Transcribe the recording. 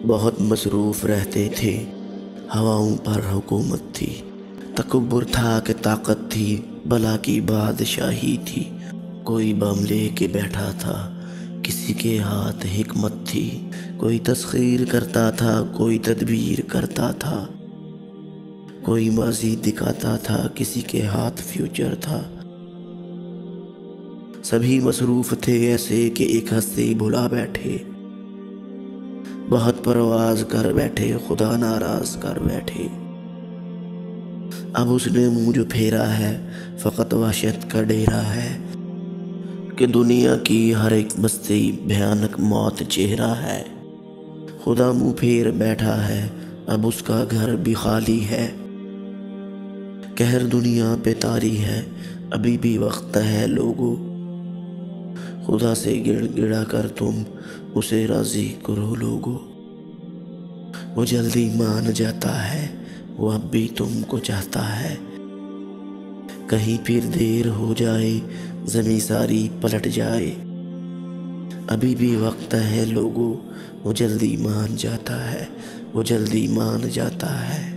बहुत मसरूफ़ रहते थे, हवाओं पर हुकूमत थी। तकब्बुर था कि ताकत थी, बला की बादशाही थी। कोई बम ले के बैठा था, किसी के हाथ हिकमत थी। कोई तस्खीर करता था, कोई तदबीर करता था। कोई माजी दिखाता था, किसी के हाथ फ्यूचर था। सभी मसरूफ़ थे ऐसे कि एक हस्ती भुला बैठे। बहुत परवाज़ कर बैठे, खुदा नाराज़ कर बैठे। अब उसने मुँह जो फेरा है, फ़कत वहशत का डेरा है कि दुनिया की हर एक बस्ती भयानक मौत चेहरा है। खुदा मुँह फेर बैठा है, अब उसका घर भी खाली है। कहर दुनिया पे तारी है, अभी भी वक्त है लोगों। खुदा से गिड़गिड़ा कर तुम उसे राज़ी करो लोगो। वो जल्दी मान जाता है, वो अब भी तुमको चाहता है। कहीं फिर देर हो जाए, ज़मीं सारी पलट जाए, अभी भी वक्त है लोगो। वो जल्दी मान जाता है, वो जल्दी मान जाता है।